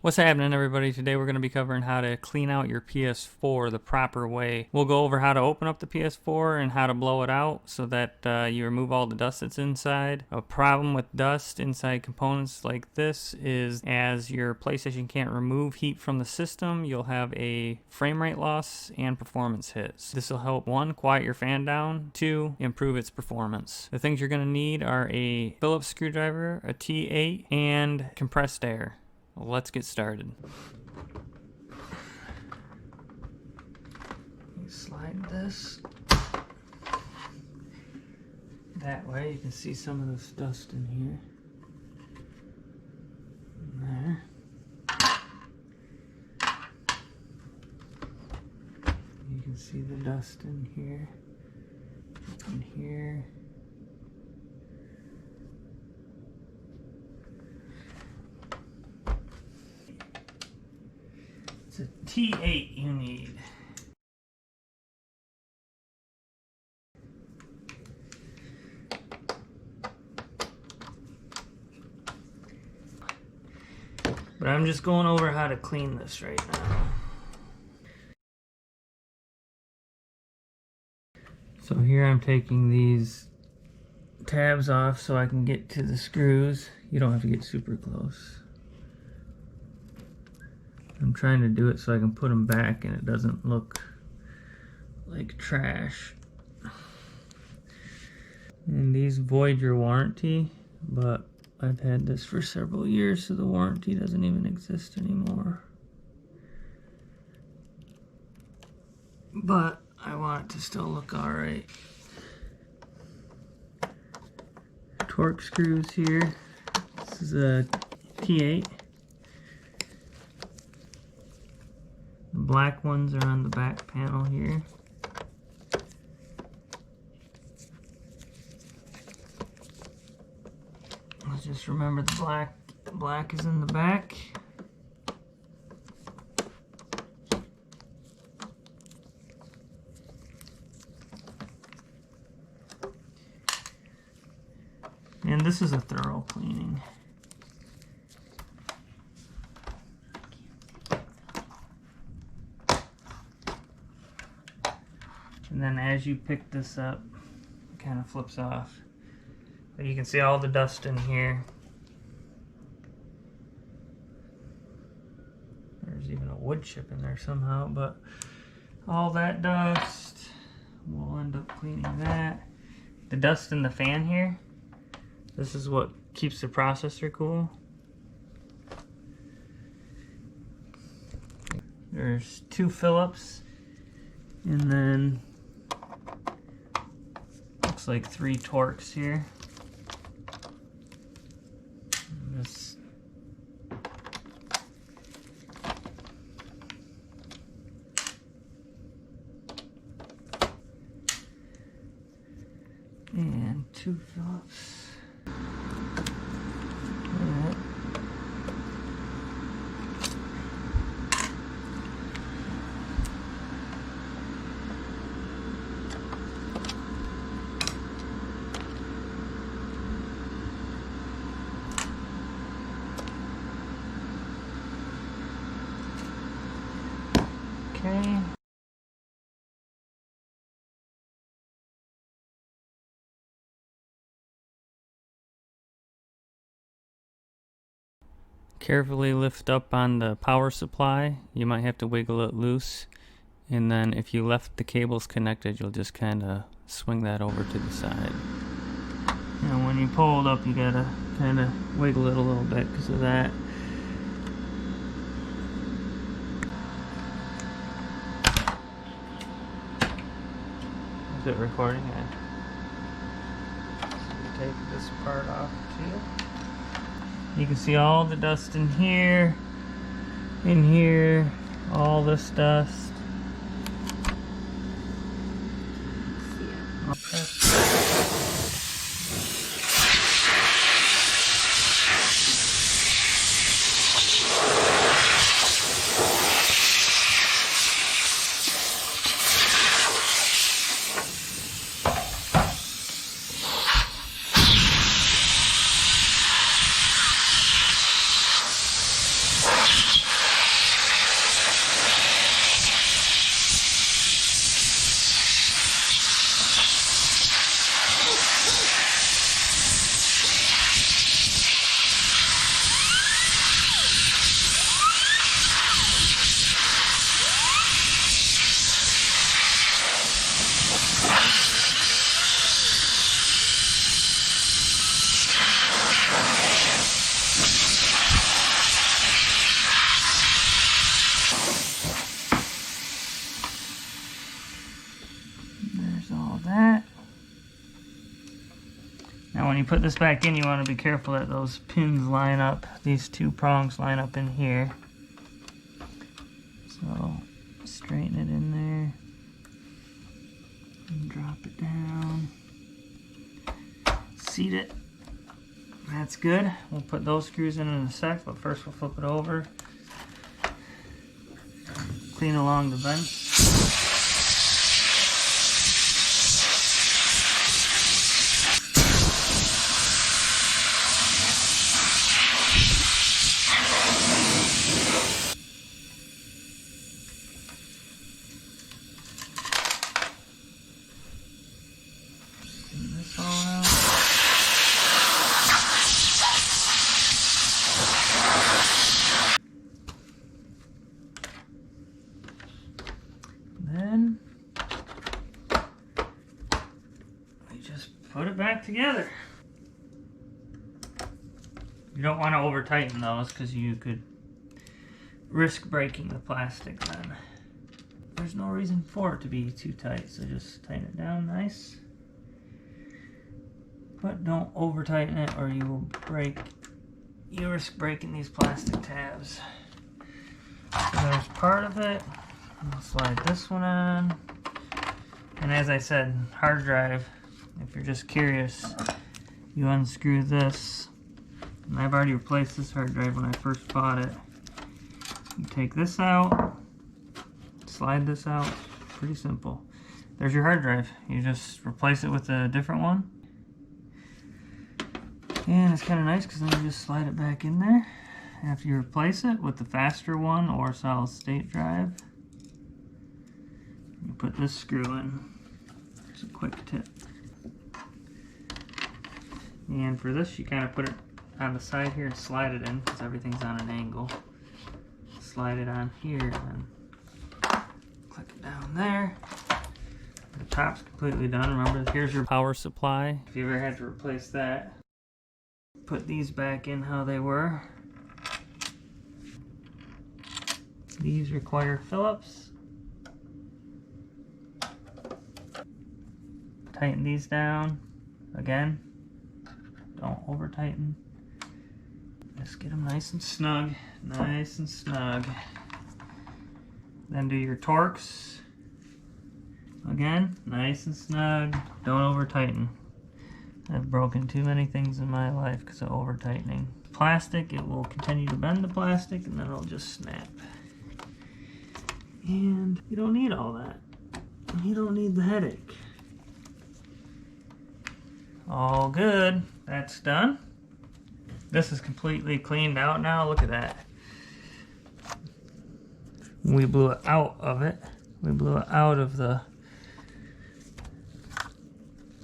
What's happening, everybody? Today we're going to be covering how to clean out your PS4 the proper way. We'll go over how to open up the PS4 and how to blow it out so that you remove all the dust that's inside. A problem with dust inside components like this is as your PlayStation can't remove heat from the system, you'll have a frame rate loss and performance hits. This will help 1, quiet your fan down, 2, improve its performance. The things you're going to need are a Phillips screwdriver, a T8, and compressed air. Let's get started. You slide this that way. You can see some of this dust in here. And there. You can see the dust in here. In here. It's a T8 you need. But I'm just going over how to clean this right now. So here I'm taking these tabs off so I can get to the screws. You don't have to get super close. I'm trying to do it so I can put them back and it doesn't look like trash. And these void your warranty, but I've had this for several years, so the warranty doesn't even exist anymore. But I want it to still look alright. Torque screws here. This is a T8. The black ones are on the back panel here. Let's just remember the black is in the back. And this is a thorough cleaning. And then as you pick this up, it kind of flips off. But you can see all the dust in here. There's even a wood chip in there somehow, but all that dust, we'll end up cleaning that. The dust in the fan here, this is what keeps the processor cool. There's 2 Phillips, and then looks like 3 Torques here. And 2 Phillips. Alright. Okay. Carefully lift up on the power supply. You might have to wiggle it loose. And then if you left the cables connected, you'll just kind of swing that over to the side. And when you pull it up, you gotta kind of wiggle it a little bit because of that. Is it recording? Yeah. So you take this part off too. You can see all the dust in here, all this dust. Now when you put this back in, you want to be careful that those pins line up. These two prongs line up in here. So straighten it in there and drop it down. Seat it. That's good. We'll put those screws in a sec, but first we'll flip it over. Clean along the vents. Clean this all out. Then we just put it back together. You don't want to over tighten those because you could risk breaking the plastic then. There's no reason for it to be too tight, so just tighten it down nice. But don't over tighten it or you will risk breaking these plastic tabs. So there's part of it. I'll slide this one on. And as I said, hard drive, if you're just curious, you unscrew this. And I've already replaced this hard drive when I first bought it. You take this out, slide this out, pretty simple. There's your hard drive. You just replace it with a different one. And it's kind of nice because then you just slide it back in there. After you replace it with the faster one or solid state drive, you put this screw in. It's a quick tip. And for this, you kind of put it on the side here and slide it in because everything's on an angle. Slide it on here and then click it down there. The top's completely done. Remember, here's your power supply. If you ever had to replace that, put these back in how they were. These require Phillips. Tighten these down. Again, don't over tighten. Just get them nice and snug. Nice and snug. Then do your Torx. Again, nice and snug. Don't over tighten. I've broken too many things in my life because of over tightening. Plastic, it will continue to bend the plastic and then it'll just snap. And you don't need all that. You don't need the headache. All good. That's done. This is completely cleaned out now. Look at that. We blew it out of it. We blew it out of the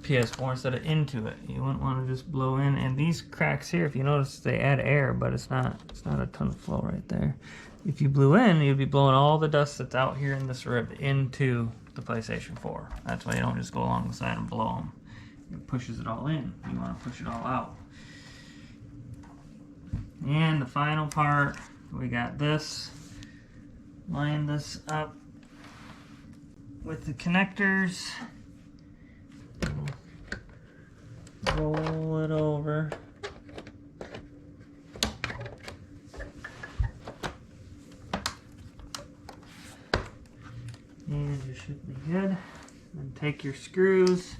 PS4 instead of into it. You wouldn't want to just blow in. And these cracks here, if you notice, they add air, but it's not a ton of flow right there. If you blew in, you'd be blowing all the dust that's out here in this rib into the PlayStation 4. That's why you don't just go along the side and blow them. It pushes it all in. You want to push it all out. And the final part, we got this. Line this up with the connectors. Roll it over. And you should be good. Then take your screws.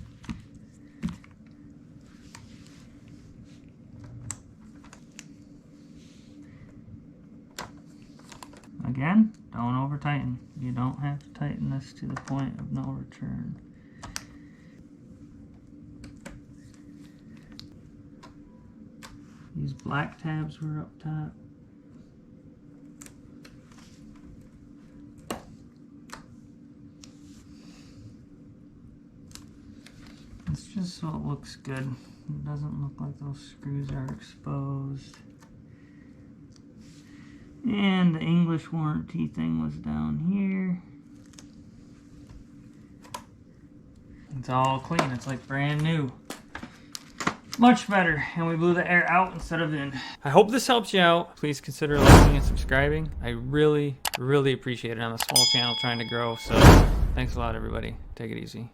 Again, don't over tighten. You don't have to tighten this to the point of no return. These black tabs were up top. It's just so it looks good. It doesn't look like those screws are exposed. And the English warranty thing was down here. It's all clean. It's like brand new. Much better. And we blew the air out instead of in. I hope this helps you out. Please consider liking and subscribing. I really, really appreciate it. I'm a small channel trying to grow. So thanks a lot, everybody. Take it easy.